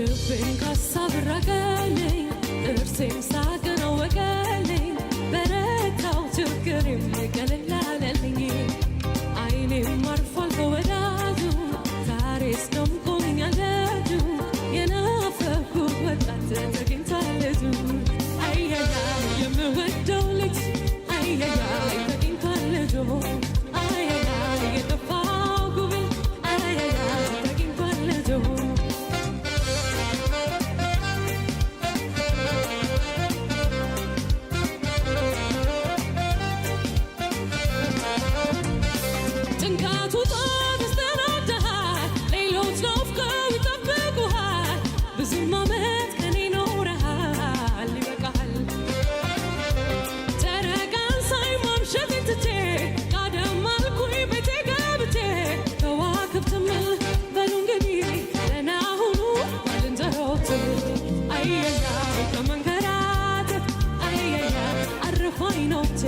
ልቤን ካሳብ ራቀልኝ ጥርሴም ሳቅን አወቀልኝ በረታው ችግሬም ቀለል አለልኝ አይኔም አርፏል ከወዳጁ ዛሬስ ደምቆልኛል ልጁ የናፈኩት ወጣት ተገኝቷል ልጁ አያያ የምወደው ልጅ አያያ ተገኝቷል ልጁ አያያ የጠፋው ጉብል አያያ ተገኝቷል ልጁ ጭንቀቱ ጦር አስተናግደሃል ሌሎች ናፍቀው ይጠብቁሃል ብዙም ዓመት ከኔ ኖረሃል ይበቃሃል ጨረቃን ሳይ ማምሸቴን ትቼ ጋደም አልኩኝ ቤቴ ገብቼ ከዋክብትም በሉ እንግዲህ ደህና ሁኑ ባልንጀሮቼ አየያ ከመንከራተት አየያ አረፉ አይኖቼ